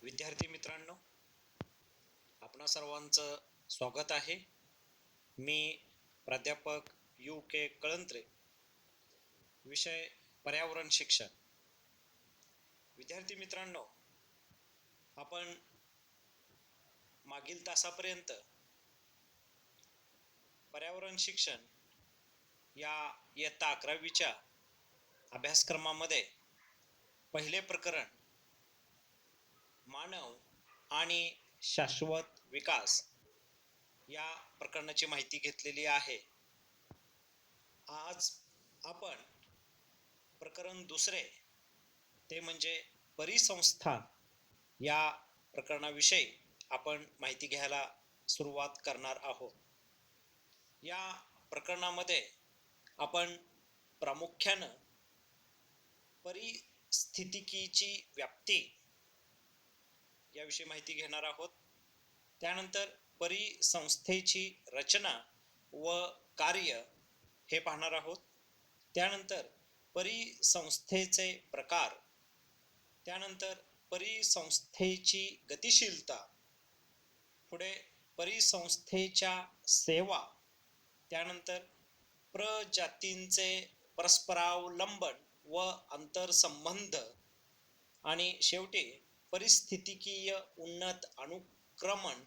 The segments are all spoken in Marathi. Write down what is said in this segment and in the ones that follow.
विद्यार्थी मित्रांनो, आपणा सर्वांचं स्वागत आहे. मी प्राध्यापक UK कळंत्रे, विषय पर्यावरण शिक्षण. विद्यार्थी मित्रांनो, आपण मागील तासापर्यंत पर्यावरण शिक्षण या इयत्ता 11वीच्या अभ्यासक्रमामध्ये पहिले प्रकरण मानव आणि शाश्वत विकास या प्रकरणाची माहिती घेतलेली आहे. आज आपण प्रकरण दुसरे, ते म्हणजे परिसंस्था या प्रकरणाविषयी आपण माहिती घ्यायला सुरुवात करणार आहोत. या प्रकरणामध्ये आपण प्रामुख्यानं परिस्थितिकीची व्याप्ती याविषयी माहिती घेणार आहोत. त्यानंतर परिसंस्थेची रचना व कार्य हे पाहणार आहोत. त्यानंतर परिसंस्थेचे प्रकार, त्यानंतर परिसंस्थेची गतिशीलता, पुढे परिसंस्थेच्या सेवा, त्यानंतर प्रजातींचे परस्परावलंबन व आंतरसंबंध, आणि शेवटी परिस्थितिकीय उन्नत अनुक्रमण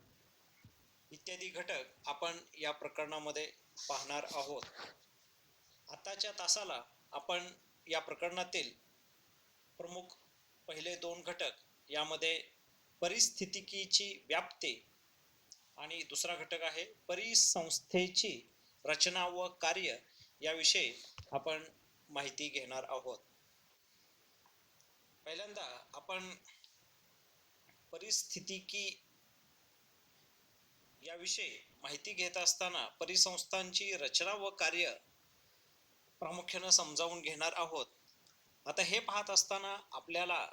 इत्यादी घटक आपण या प्रकरणामध्ये पाहणार आहोत. आताच्या तासाला आपण या प्रकरणातील प्रमुख पहिले दोन घटक, यामध्ये परिस्थितिकीची व्याप्ती आणि दुसरा घटक आहे परिसंस्थेची रचना व कार्य, याविषयी आपण माहिती घेणार आहोत. पहिल्यांदा आपण परिस्थितिकी याविषयी माहिती घेत असताना परिसंस्थांची रचना व कार्य प्रामुख्याने समजावून घेणार आहोत. आता हे पाहत असताना आपल्याला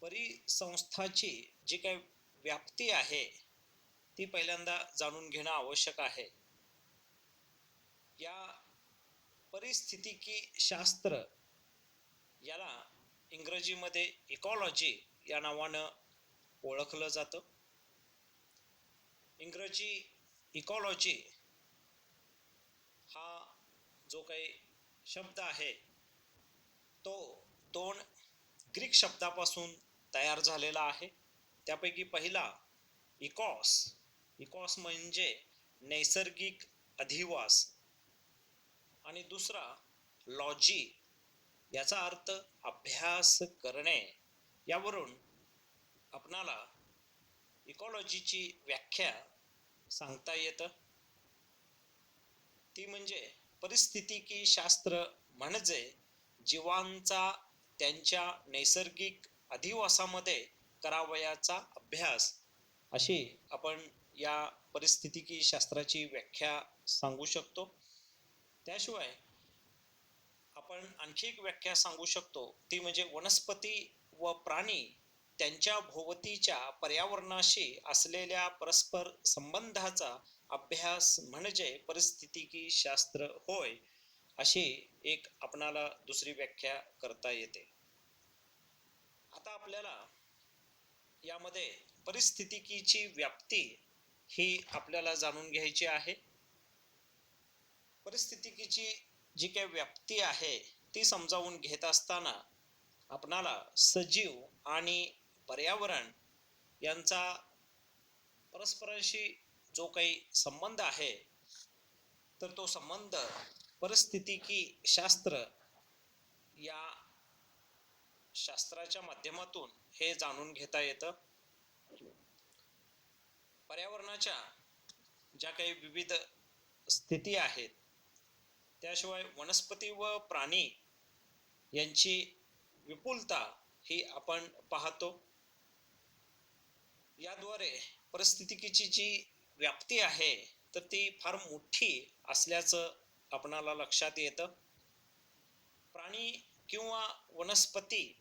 परिसंस्थाची जी काही व्याप्ती आहे ती पहिल्यांदा जाणून घेणं आवश्यक आहे. या परिस्थितिकी शास्त्र याला इंग्रजीमध्ये इकॉलॉजी या नावानं ओळखलं जातं. इंग्रजी इकॉलॉजी हा जो काही शब्द आहे तो दोन ग्रीक शब्दापासून तयार झालेला आहे. त्यापैकी पहिला इकॉस, इकॉस म्हणजे नैसर्गिक अधिवास, आणि दुसरा लॉजी, याचा अर्थ अभ्यास करणे. यावरून आपणाला इकॉलॉजीची व्याख्या सांगता येतं. ती म्हणजे परिस्थितिकी शास्त्र म्हणजे जीवांचा त्यांच्या नैसर्गिक अधिवासामध्ये करावयाचा अभ्यास, अशी आपण या परिस्थितिकी शास्त्राची व्याख्या सांगू शकतो. त्याशिवाय आपण आणखी एक व्याख्या सांगू शकतो, ती म्हणजे वनस्पती व प्राणी त्यांच्या भोवतीच्या पर्यावरणाशी असलेल्या परस्पर संबंधाचा अभ्यास म्हणजे परिस्थितिकी शास्त्र होय, अशी एक आपणाला दुसरी व्याख्या करता येते. आता आपल्याला यामध्ये परिस्थितिकीची व्याप्ती ही आपल्याला जाणून घ्यायची आहे. परिस्थितिकीची जी काही व्याप्ती आहे ती समजावून घेत असताना आपणाला सजीव आणि पर्यावरण यांचा परस्परांशी जो काही संबंध आहे तर तो संबंध परिस्थितिकी शास्त्र या शास्त्राच्या माध्यमातून हे जाणून घेता येतं. पर्यावरणाच्या ज्या काही विविध स्थिती आहेत, त्याशिवाय वनस्पती व प्राणी यांची विपुलता ही आपण पाहतो. याद्वारे परिस्थितिकीची जी व्याप्ती आहे तर ती फार मोठी असल्याचं आपणाला लक्षात येतं. प्राणी किंवा वनस्पती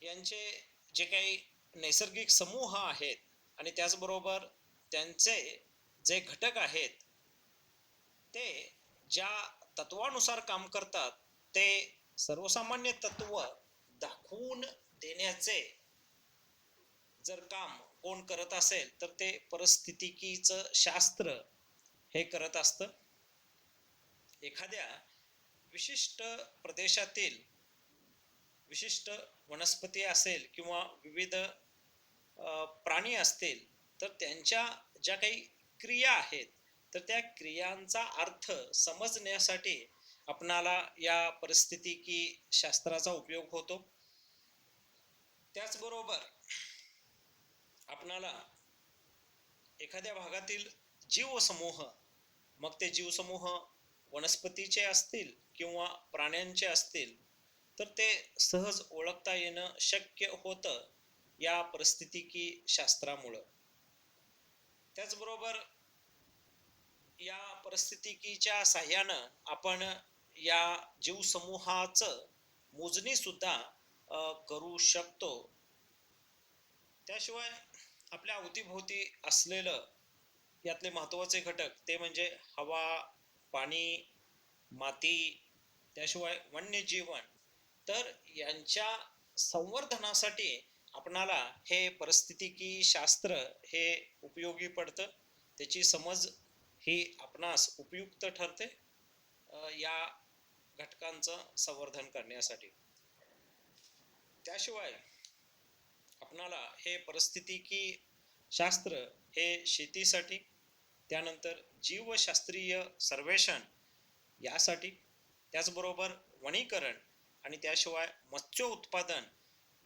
यांचे जे काही नैसर्गिक समूह आहेत आणि त्याचबरोबर त्यांचे जे घटक आहेत ते ज्या तत्वानुसार काम करतात ते सर्वसामान्य तत्व दाखवून देण्यात देण्याचे जर काम कोण करत असेल तर ते परिस्थितिकीचं शास्त्र हे करत असतं. एखाद्या विशिष्ट प्रदेशातील विशिष्ट वनस्पती असेल किंवा विविध प्राणी असतील तर त्यांच्या ज्या काही क्रिया आहेत तर त्या क्रियांचा अर्थ समजण्यासाठी आपणाला या परिस्थितिकी शास्त्राचा उपयोग होतो. त्याचबरोबर आपणाला एखाद्या भागातील जीवसमूह, मग ते जीवसमूह वनस्पतीचे असतील किंवा प्राण्यांचे असतील, तर ते सहज ओळखता येणं शक्य होतं या परिस्थितिकी शास्त्रामुळं. त्याचबरोबर या परिस्थितिकीच्या साह्यानं आपण या जीवसमूहाचं मोजणी सुद्धा करू शकतो. त्याशिवाय आपल्या अवतीभोवती असलेलं यातले महत्वाचे घटक ते म्हणजे हवा, पाणी, माती, त्याशिवाय वन्यजीवन, तर यांच्या संवर्धनासाठी आपणाला हे परिस्थितिकी शास्त्र हे उपयोगी पडतं. त्याची समज ही आपणास उपयुक्त ठरते या घटकांचं संवर्धन करण्यासाठी. त्याशिवाय आपणाला हे परिस्थितिकी शास्त्र हे शेतीसाठी, त्यानंतर जीवशास्त्रीय सर्वेक्षण यासाठी, त्याचबरोबर वनीकरण आणि त्याशिवाय मत्स्य उत्पादन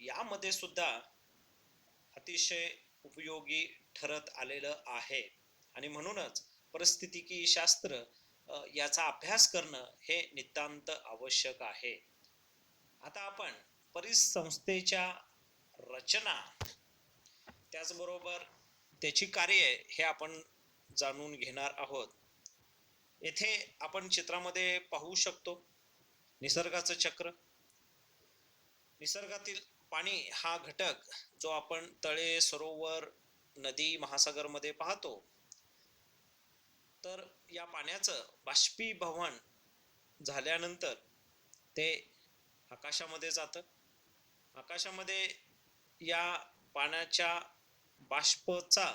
यामध्ये सुद्धा अतिशय उपयोगी ठरत आलेलं आहे. आणि म्हणूनच परिस्थितिकी शास्त्र याचा अभ्यास करणं हे नितांत आवश्यक आहे. आता आपण परिसंस्थेच्या रचना त्याचबरोबर त्याची कार्ये हे आपण जाणून घेणार आहोत. येथे आपण चित्रामध्ये पाहू शकतो निसर्गाचं चक्र. निसर्गातील पाणी हा घटक जो आपण तळे, सरोवर, नदी, महासागरमध्ये पाहतो, तर या पाण्याचं बाष्पीभवन झाल्यानंतर ते आकाशामध्ये जातं. आकाशामध्ये या पाण्याच्या बाष्पचा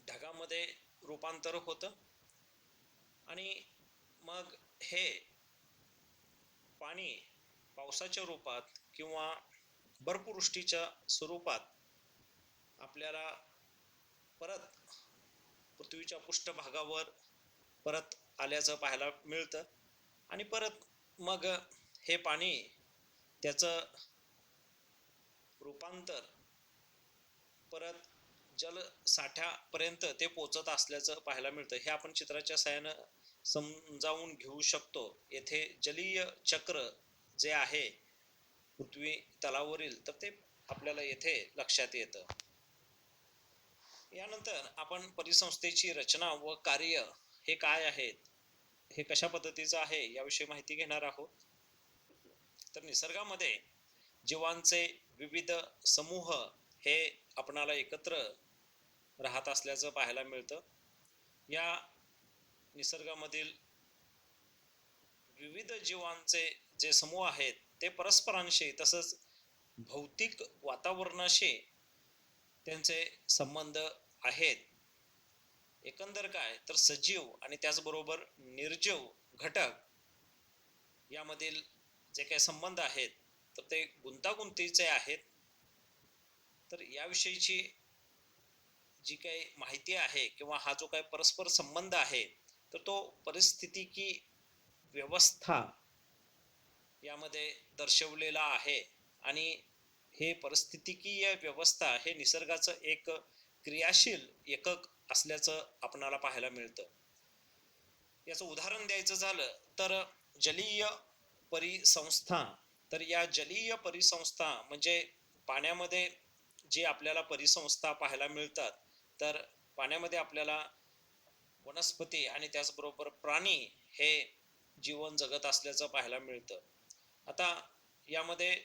ढगामध्ये रूपांतर होतं आणि मग हे पाणी पावसाच्या रूपात किंवा बर्फवृष्टीच्या स्वरूपात आपल्याला परत पृथ्वीच्या पृष्ठभागावर परत आल्याचं पाहायला मिळतं. आणि परत मग हे पाणी त्याचं रूपांतर परत जलसाठ्यापर्यंत ते पोचत असल्याचं पाहायला मिळतं. हे आपण चित्राच्या साहाय्यानं समजावून घेऊ शकतो. येथे जलीय चक्र जे आहे पृथ्वी तलावरील, तर ते आपल्याला येथे लक्षात येतं. यानंतर आपण परिसंस्थेची रचना व कार्य हे काय आहेत, हे कशा पद्धतीचं आहे याविषयी माहिती घेणार आहोत. तर निसर्गामध्ये जीवांचे विविध समूह हे आपणाला एकत्र राहत असल्याचं पाहायला मिळतं. या निसर्गामधील विविध जीवांचे जे समूह आहेत ते परस्परांशी तसंच भौतिक वातावरणाशी त्यांचे संबंध आहेत. एकंदर काय तर सजीव आणि त्याचबरोबर निर्जीव घटक यामधील जे काही संबंध आहेत तर ते गुंतागुंतीचे आहेत. तर याविषयीची जी काही माहिती आहे किंवा हा जो काही परस्पर संबंध आहे तर तो परिस्थितिकी व्यवस्था यामध्ये दर्शवलेला आहे. आणि हे परिस्थितिकीय व्यवस्था हे निसर्गाचं एक क्रियाशील एकक असल्याचं आपणाला पाहायला मिळतं. याचं उदाहरण द्यायचं झालं तर जलीय परिसंस्था. तर या जलीय परिसंस्था म्हणजे पाण्यामध्ये जे आपल्याला परिसंस्था पाहायला मिळतात, तर पाण्यामध्ये आपल्याला वनस्पती आणि त्याचबरोबर प्राणी हे जीवन जगत असल्याचं पाहायला मिळतं. आता यामध्ये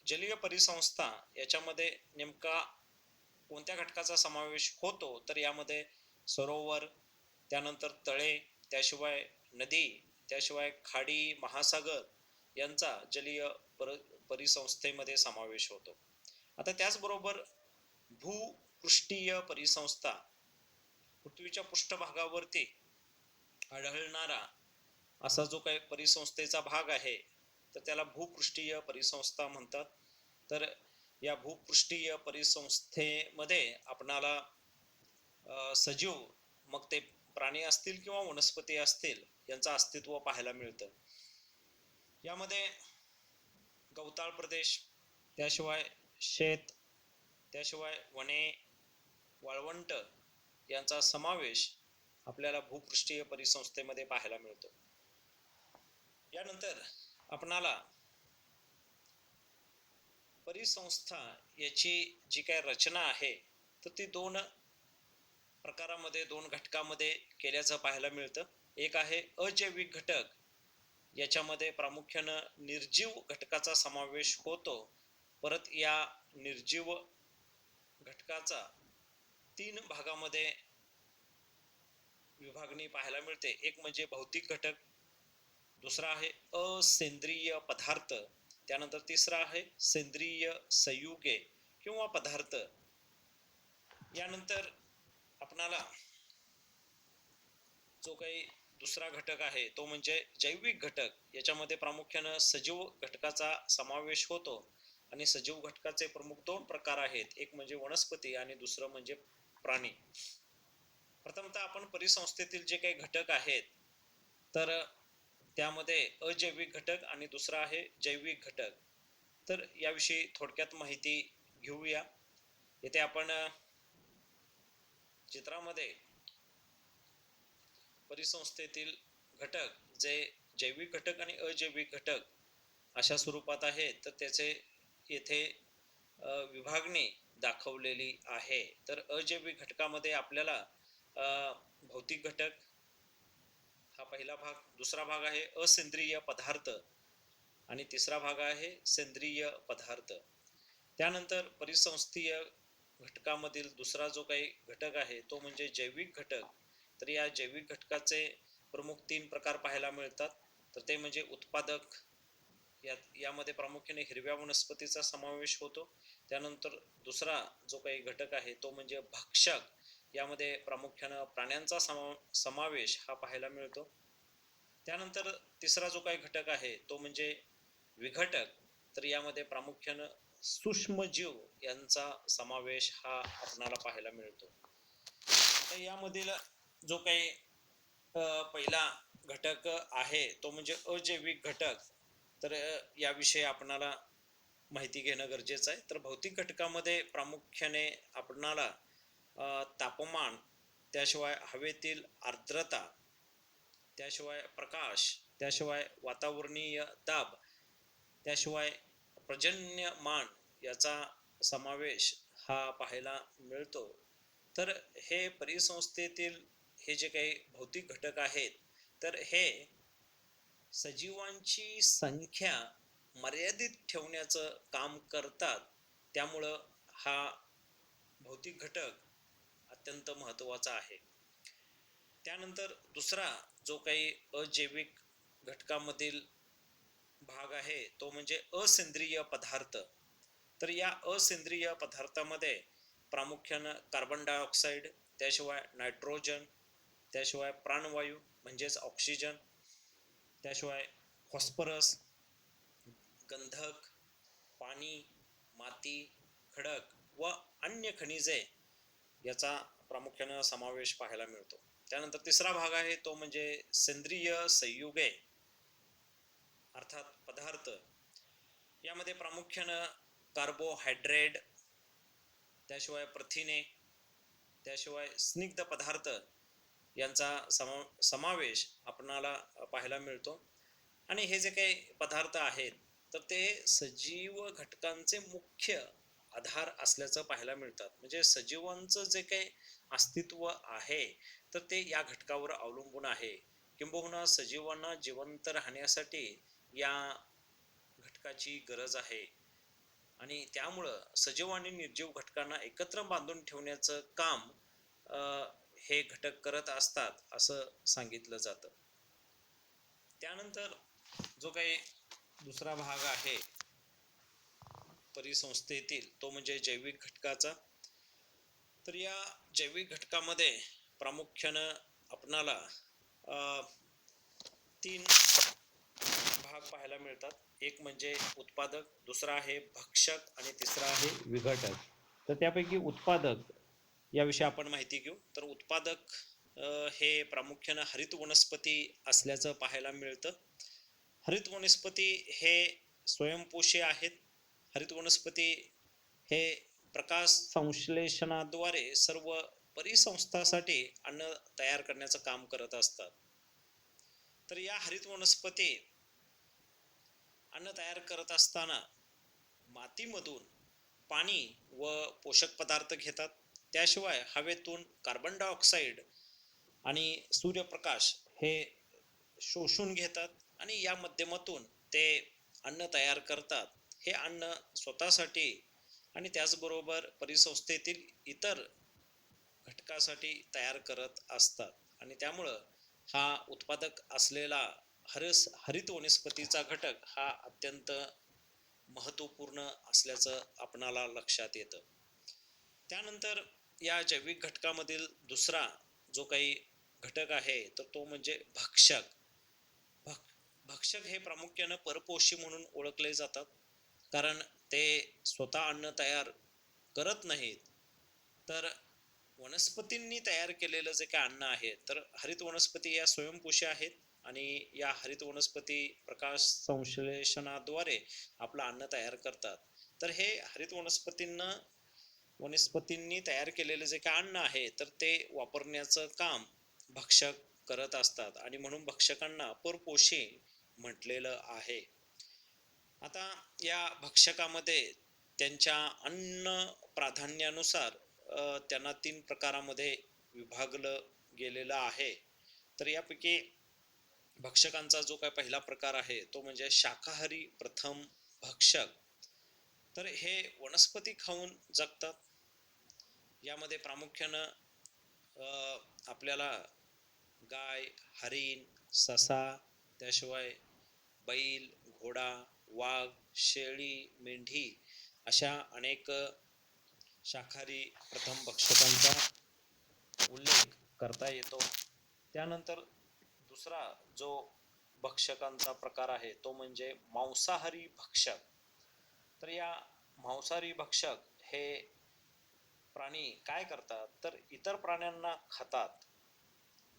जलीय परिसंस्था याच्यामध्ये नेमका कोणत्या घटकाचा समावेश होतो, तर यामध्ये सरोवर, त्यानंतर तळे, त्याशिवाय नदी, त्याशिवाय खाडी, महासागर यांचा जलीय परिसंस्थेमध्ये समावेश होतो. आता त्याचबरोबर भूपृष्ठीय परिसंस्था, पृथ्वीच्या पृष्ठभागावरती आढळणारा असा जो काही परिसंस्थेचा भाग आहे तर त्याला भूपृष्ठीय परिसंस्था म्हणतात. तर या भूपृष्ठीय परिसंस्थेमध्ये आपणाला सजीव, मग ते प्राणी असतील किंवा वनस्पती असतील, यांचं अस्तित्व पाहायला मिळतं. यामध्ये गवताळ प्रदेश, त्याशिवाय शेत, त्याशिवाय वने, वाळवंट यांचा समावेश आपल्याला भूपृष्ठीय परिसंस्थेमध्ये पाहायला मिळतो. यानंतर आपणाला परिसंस्था याची जी काय रचना आहे तर ती दोन प्रकारामध्ये, दोन घटकामध्ये केल्याचं पाहायला मिळतं. एक आहे अजैविक घटक, याच्यामध्ये प्रामुख्यानं निर्जीव घटकाचा समावेश होतो. परत या निर्जीव घटकाचा 3 भागामध्ये विभागणी पाहायला मिळते. एक म्हणजे भौतिक घटक, दुसरा आहे असेंद्रिय पदार्थ, त्यानंतर तिसरा आहे सेंद्रिय संयुगे किंवा पदार्थ. यानंतर आपणाला जो काही दुसरा घटक आहे तो म्हणजे जैविक घटक. याच्यामध्ये प्रामुख्यानं सजीव घटकाचा समावेश होतो आणि सजीव घटकाचे प्रमुख 2 प्रकार आहेत. एक म्हणजे वनस्पती आणि दुसरं म्हणजे प्राणी. प्रथमतः आपण परिसंस्थेतील जे काही घटक आहेत तर त्यामध्ये अजैविक घटक आणि दुसरा आहे जैविक घटक. तर याविषयी थोडक्यात माहिती घेऊया. येथे आपण चित्रामध्ये परिसंस्थेतील घटक जे जैविक घटक आणि अजैविक घटक अशा स्वरूपात आहेत तर त्याचे येथे विभागणी दाखवलेली आहे. तर अजैविक घटकामध्ये आपल्याला भौतिक घटक हा पहिला भाग, दुसरा भाग आहे असेंद्रिय पदार्थ आणि तिसरा भाग आहे सेंद्रिय पदार्थ. त्यानंतर परिसंस्थीय घटकामधील दुसरा जो काही घटक आहे तो म्हणजे जैविक घटक. तर या जैविक घटकाचे प्रमुख 3 प्रकार पाहायला मिळतात. तर ते म्हणजे उत्पादक, यामध्ये प्रामुख्याने हिरव्या वनस्पतीचा समावेश होतो. त्यानंतर दुसरा जो काही घटक आहे तो म्हणजे भक्षक, यामध्ये प्रामुख्याने प्राण्यांचा समावेश हा पाहायला मिळतो. त्यानंतर तिसरा जो काही घटक आहे तो म्हणजे विघटक. तर यामध्ये प्रामुख्याने सूक्ष्मजीव यांचा समावेश हा आपणाला पाहायला मिळतो. तर यामधील जो काही पहिला घटक आहे तो म्हणजे अजैविक घटक. तर याविषयी आपणाला माहिती घेणं गरजेचं आहे. तर भौतिक घटकामध्ये प्रामुख्याने आपणाला तापमान, त्याशिवाय हवेतील आर्द्रता, त्याशिवाय प्रकाश, त्याशिवाय वातावरणीय दाब, त्याशिवाय पर्जन्यमान याचा समावेश हा पाहायला मिळतो. तर हे परिसंस्थेतील हे जे काही भौतिक घटक आहेत तर हे सजीवांची संख्या मर्यादित ठेवण्याचं काम करतात. त्यामुळं हा भौतिक घटक अत्यंत महत्त्वाचा आहे. त्यानंतर दुसरा जो काही अजैविक घटकामधील भाग आहे तो म्हणजे असेंद्रिय पदार्थ. तर या असेंद्रिय पदार्थामध्ये प्रामुख्यानं कार्बन डायऑक्साईड, त्याशिवाय नायट्रोजन, त्याशिवाय प्राणवायू म्हणजेच ऑक्सिजन, त्याशिवाय फॉस्फरस, गंधक, पाणी, माती, खडक व अन्य खनिजे याचा प्रामुख्याने समावेश पाहायला मिळतो. त्यानंतर तिसरा भाग आहे तो म्हणजे सेंद्रिय संयुगे अर्थात पदार्थ. यामध्ये प्रामुख्याने कार्बोहायड्रेट, त्याशिवाय प्रथिने, त्याशिवाय स्निग्ध पदार्थ यांचा समावेश आपणाला पाहायला मिळतो. आणि हे जे काही पदार्थ आहेत तर ते सजीव घटकांचे मुख्य आधार असल्याचं पाहायला मिळतात. म्हणजे सजीवांचं जे काही अस्तित्व आहे तर ते या घटकावर अवलंबून आहे. किंबहुना सजीवांना जिवंत राहण्यासाठी या घटकाची गरज आहे आणि त्यामुळं सजीव आणि निर्जीव घटकांना एकत्र बांधून ठेवण्याचं काम हे घटक करत असतात असं सांगितलं जातं. त्यानंतर जो काही दुसरा भाग आहे परिसंस्थेतील तो म्हणजे जैविक घटकाचा. तर या जैविक घटकामध्ये प्रामुख्यानं आपणाला तीन भाग पाहायला मिळतात. एक म्हणजे उत्पादक, दुसरा आहे भक्षक आणि तिसरा आहे विघटक. तर त्यापैकी उत्पादक याविषयी आपण माहिती घेऊ. तर उत्पादक हे प्रामुख्यानं हरित वनस्पती असल्याचं पाहायला मिळतं. हरित वनस्पती हे स्वयंपोषी आहेत. हरित वनस्पती हे प्रकाश संश्लेषणाद्वारे सर्व परिसंस्थांसाठी अन्न तयार करण्याचं काम करत असतात. तर या हरित वनस्पती अन्न तयार करत असताना मातीमधून पाणी व पोषक पदार्थ घेतात. त्याशिवाय हवेतून कार्बन डायऑक्साईड आणि सूर्यप्रकाश हे शोषून घेतात आणि या माध्यमातून ते अन्न तयार करतात. हे अन्न स्वतःसाठी आणि त्याचबरोबर परिसंस्थेतील इतर घटकासाठी तयार करत असतात आणि त्यामुळं हा उत्पादक असलेला हरित वनस्पतीचा घटक हा अत्यंत महत्त्वपूर्ण असल्याचं आपणाला लक्षात येतं. त्यानंतर या जैविक घटकामधील दुसरा जो काही घटक आहे तर तो म्हणजे भक्षक. भक्षक हे प्रामुख्यानं परपोषी म्हणून ओळखले जातात, कारण ते स्वतः अन्न तयार करत नाहीत, तर वनस्पतींनी तयार केलेलं जे काय अन्न आहे, तर हरित वनस्पती या स्वयंपोषी आहेत आणि या हरित वनस्पती प्रकाश संश्लेषणाद्वारे आपलं अन्न तयार करतात. तर हे हरित वनस्पतींनी तयार केलेलं जे काय अन्न आहे तर ते वापरण्याचं काम भक्षक करत असतात आणि म्हणून भक्षकांना परपोषी म्हटलेलं आहे. आता या भक्षकामध्ये त्यांच्या अन्न प्राधान्यानुसार त्यांना 3 प्रकारामध्ये विभागलं गेलेलं आहे. तर यापैकी भक्षकांचा जो काय पहिला प्रकार आहे तो म्हणजे शाकाहारी प्रथम भक्षक. तर हे वनस्पती खाऊन जगतात. यामध्ये प्रामुख्यानं आपल्याला गाय, हरिण, ससा, त्याशिवाय बैल, घोडा, वाघ, शेळी, मेंढी अशा अनेक शाकाहारी प्रथम भक्षकांचा उल्लेख करता येतो. त्यानंतर दुसरा जो भक्षकांचा प्रकार आहे तो म्हणजे मांसाहारी भक्षक. तर या मांसाहारी भक्षक हे प्राणी काय करतात तर इतर प्राण्यांना खातात.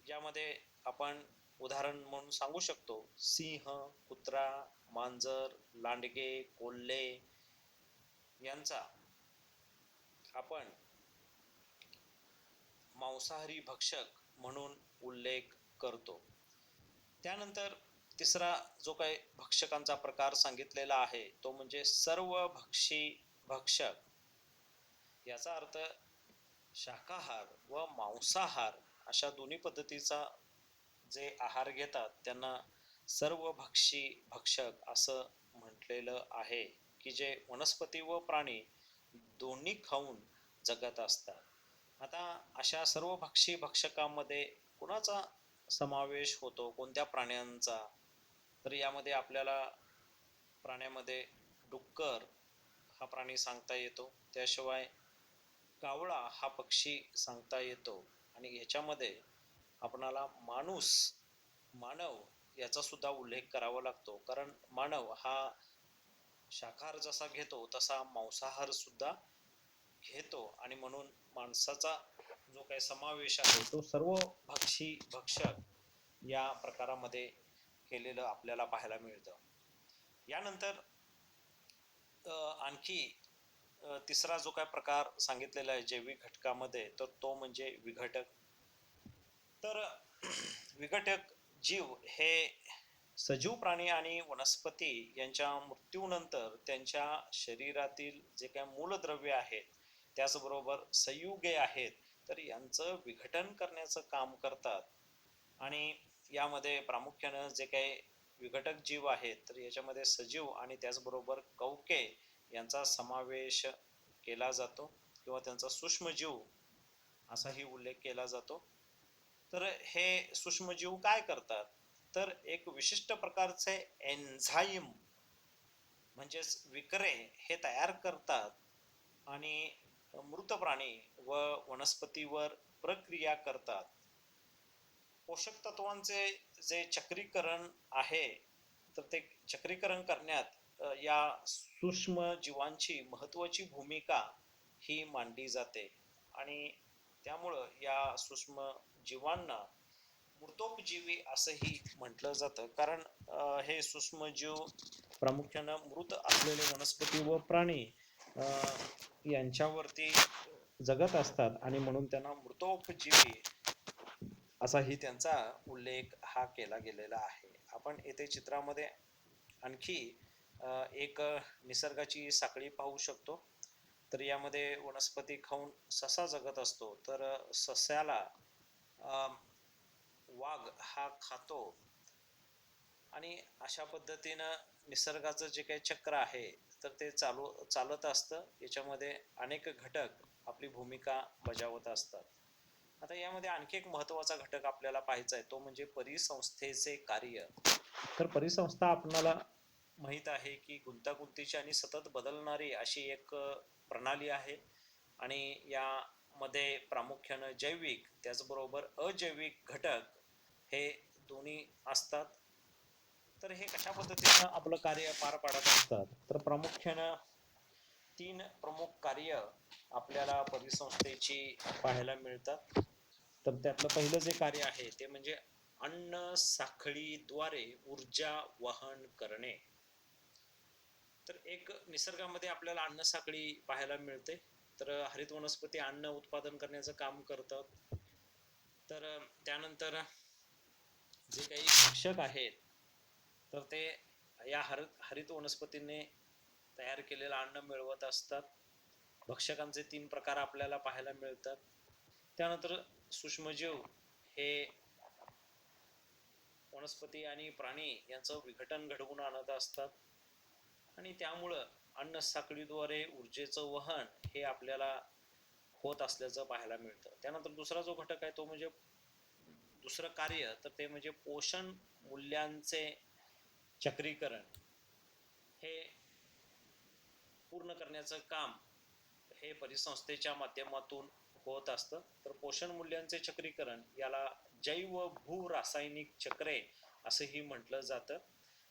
यामध्ये आपण उदाहरण म्हणून सांगू शकतो सिंह, कुत्रा, मांजर, लांडगे, कोल्हे यांचा आपण मांसाहारी भक्षक म्हणून उल्लेख करतो. त्यानंतर तिसरा जो काही भक्षकांचा प्रकार सांगितलेला आहे तो म्हणजे सर्वभक्षी भक्षक. याचा अर्थ शाकाहार व मांसाहार अशा दोन्ही पद्धतीचा जे आहार घेतात त्यांना सर्वभक्षी भक्षक असं म्हटलेलं आहे, की जे वनस्पती व प्राणी दोन्ही खाऊन जगत असतात. आता अशा सर्वभक्षी भक्षकामध्ये कुणाचा समावेश होतो, कोणत्या प्राण्यांचा? तर यामध्ये आपल्याला प्राण्यामध्ये डुक्कर हा प्राणी सांगता येतो. त्याशिवाय कावळा हा पक्षी सांगता येतो आणि याच्यामध्ये आपणाला मानव याचा सुद्धा उल्लेख करावा लागतो, कारण मानव हा शाकाहार जसा घेतो तसा मांसाहार सुद्धा घेतो आणि म्हणून माणसाचा जो काही समावेश आहे तो सर्व भक्षी भक्षक या प्रकारामध्ये केलेलं आपल्याला पाहायला मिळतं. यानंतर आणखी तिसरा जो काय प्रकार सांगितलेला आहे जैविक घटकामध्ये तर तो म्हणजे विघटक. तर विघटक जीव हे सजीव प्राणी आणि वनस्पती यांच्या मृत्यूनंतर त्यांच्या शरीरातील जे काही मूलद्रव्य आहेत त्याचबरोबर संयुगे आहेत तर यांचं विघटन करण्याचं काम करतात आणि यामध्ये प्रामुख्यानं जे काही विघटक जीव आहेत तर याच्यामध्ये सजीव आणि त्याचबरोबर कवके यांचा समावेश केला जातो किंवा त्यांचा सूक्ष्मजीव असाही उल्लेख केला जातो. तर हे सूक्ष्मजीव काय करतात तर एक विशिष्ट प्रकारचे एन्झाईम म्हणजेच विकरे हे तयार करतात आणि मृत प्राणी व वनस्पतीवर प्रक्रिया करतात. पोषक तत्वांचे जे चक्रीकरण आहे, तर ते चक्रीकरण करण्यात या सूक्ष्म जीवांची महत्वाची भूमिका ही मांडली जाते. आणि त्यामुळं या सूक्ष्म जीवांना मृतोपजीवी असंही म्हटलं जातं, कारण हे सूक्ष्मजीव प्रामुख्यानं मृत असलेले वनस्पती व प्राणी यांच्यावरती जगत असतात आणि म्हणून त्यांना मृतोपजीवी असाही त्यांचा उल्लेख हा केला गेलेला आहे. आपण येथे चित्रामध्ये आणखी एक निसर्गाची साखळी पाहू शकतो. तर यामध्ये वनस्पती खाऊन ससा जगत असतो, तर सस्याला वाघ हा खातो आणि अशा पद्धतीनं निसर्गाचं जे काही चक्र आहे तर ते चालत असतं. याच्यामध्ये अनेक घटक आपली भूमिका बजावत असतात. आता यामध्ये आणखी एक महत्वाचा घटक आपल्याला पाहायचा आहे, तो म्हणजे परिसंस्थेचे कार्य. तर परिसंस्था आपणाला माहित आहे की गुंतागुंतीची आणि सतत बदलणारी अशी एक प्रणाली आहे आणि यामध्ये प्रामुख्यानं जैविक त्याचबरोबर अजैविक घटक हे दोन्ही असतात. तर हे कशा पद्धतीनं आपलं कार्य पार पाडत असतात, तर प्रामुख्यानं 3 प्रमुख कार्य आपल्याला परिसंस्थेची पाहायला मिळतात. तर त्यातलं पहिलं जे कार्य आहे ते म्हणजे अन्न साखळीद्वारे ऊर्जा वहन करणे. तर एक निसर्गामध्ये आपल्याला अन्न साखळी पाहायला मिळते. तर हरित वनस्पती अन्न उत्पादन करण्याचं काम करतात. तर त्यानंतर जे काही भक्षक आहेत तर ते या हरित वनस्पतीने तयार केलेलं अन्न मिळवत असतात. भक्षकांचे 3 प्रकार आपल्याला पाहायला मिळतात. त्यानंतर सूक्ष्मजीव हे वनस्पती आणि प्राणी यांचं विघटन घडवून आणत असतात आणि त्यामुळं अन्न साखळीद्वारे ऊर्जेचं वहन हे आपल्याला होत असल्याचं पाहायला मिळतं. त्यानंतर दुसरा जो घटक आहे तो म्हणजे दुसरं कार्य, तर ते म्हणजे पोषण मूल्यांचे चक्रीकरण हे पूर्ण करण्याचं काम हे परिसंस्थेच्या माध्यमातून होत असतं. तर पोषण मूल्यांचे चक्रीकरण याला जैव भू रासायनिक चक्रे असंही म्हटलं जातं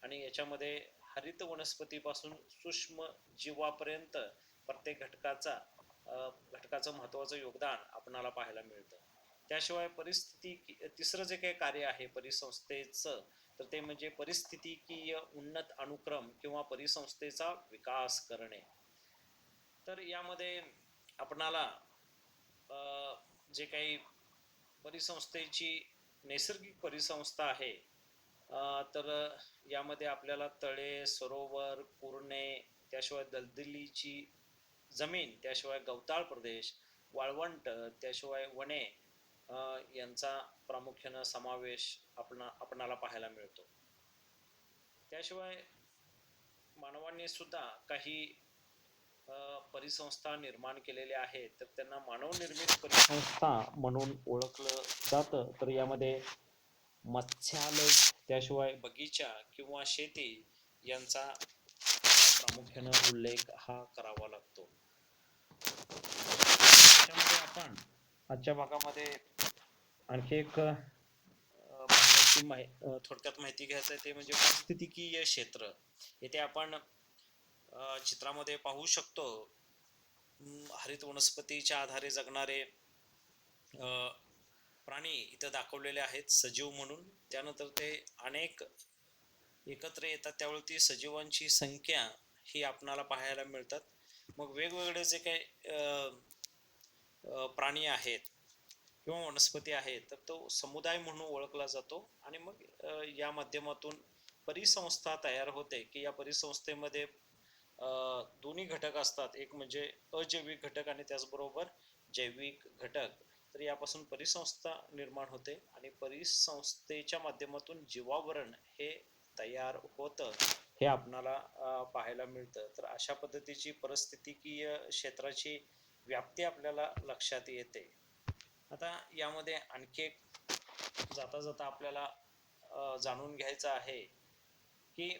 आणि याच्यामध्ये हरित वनस्पतीपासून सूक्ष्म जीवापर्यंत प्रत्येक घटकाचं महत्वाचं योगदान आपणाला पाहायला मिळतं. त्याशिवाय तिसरं जे काही कार्य आहे परिसंस्थेचं, तर ते म्हणजे परिस्थितिकीय उन्नत अनुक्रम किंवा परिसंस्थेचा विकास करणे. तर यामध्ये आपणाला जे काही परिसंस्थेची नैसर्गिक परिसंस्था आहे, तर यामध्ये आपल्याला तळे, सरोवर, कुरणे, त्याशिवाय दलदलीची जमीन, त्याशिवाय गवताळ प्रदेश, वाळवंट, त्याशिवाय वने यांचा प्रामुख्यानं समावेश आपणाला पाहायला मिळतो. त्याशिवाय मानवाने सुद्धा काही परिसंस्था निर्माण केलेल्या आहेत, तर त्यांना मानवनिर्मित परिसंस्था म्हणून ओळखलं जातं. तर यामध्ये मत्स्यालय, त्याशिवाय बगीचा किंवा शेती यांचा प्रामुख्यानं उल्लेख हा करावा लागतो. त्याच्यामध्ये आपण आजच्या भागामध्ये आणखी एक थोडक्यात माहिती घ्यायचं आहे, ते म्हणजे पारिस्थितिकीय क्षेत्र. येथे आपण चित्रामध्ये पाहू शकतो हरित वनस्पतीच्या आधारे जगणारे प्राणी इथं दाखवलेले आहेत सजीव म्हणून. त्यानंतर ते अनेक एकत्र येतात, त्यावेळी ती सजीवांची संख्या ही आपणाला पाहायला मिळतात. मग वेगवेगळे जे काही प्राणी आहेत किंवा वनस्पती आहेत, तर तो समुदाय म्हणून ओळखला जातो आणि मग या माध्यमातून परिसंस्था तयार होते की या परिसंस्थेमध्ये दोन्ही घटक असतात, एक म्हणजे अजैविक घटक आणि त्याचबरोबर जैविक घटक. तर यापासून परिसंस्था निर्माण होते आणि परिसंस्थेच्या माध्यमातून जीवावरण हे तयार होतं, हे आपणाला पाहायला मिळतं. तर अशा पद्धतीची परिस्थितिकीय क्षेत्राची व्याप्ती आपल्याला लक्षात येते. आता यामध्ये आणखी एक जाता जाता आपल्याला जाणून घ्यायचं आहे की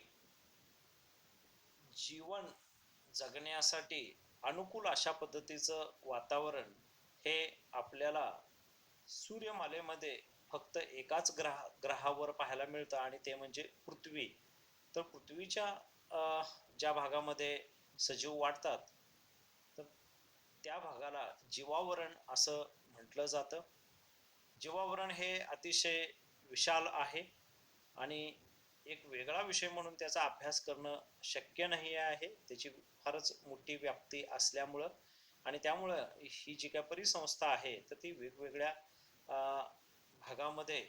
जीवन जगण्यासाठी अनुकूल अशा पद्धतीचं वातावरण हे आपल्याला सूर्यमालेमध्ये फक्त एकाच ग्रहावर पाहायला मिळतं आणि ते म्हणजे पृथ्वी. तर पृथ्वीच्या ज्या भागामध्ये सजीव वाढतात तर त्या भागाला जीवावरण असं म्हटलं जातं. जीवावरण हे अतिशय विशाल आहे आणि एक वेगळा विषय म्हणून त्याचा अभ्यास करणं शक्य नाही आहे, त्याची फारच मोठी व्याप्ती असल्यामुळं. आणि त्यामुळं ही जी काय परिसंस्था आहे तर ती वेगवेगळ्या भागामध्ये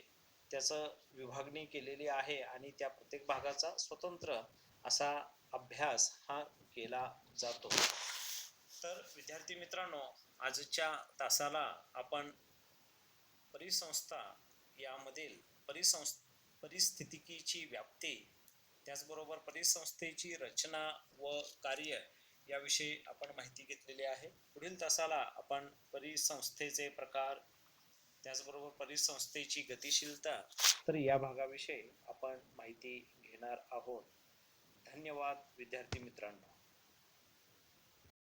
त्याचं विभागणी केलेली आहे आणि त्या प्रत्येक भागाचा स्वतंत्र असा अभ्यास हा केला जातो. तर विद्यार्थी मित्रांनो, आजच्या तासाला आपण परिसंस्था यामधील परिस्थितिकीची व्याप्ती, त्याचबरोबर परिसंस्थेची रचना व कार्य याविषयी आपण माहिती घेतलेली आहे. पुढील तासाला आपण परिसंस्थेचे प्रकार, त्याचबरोबर परिसंस्थेची गतिशीलता, तर या भागाविषयी आपण माहिती घेणार आहोत. धन्यवाद विद्यार्थी मित्रांनो.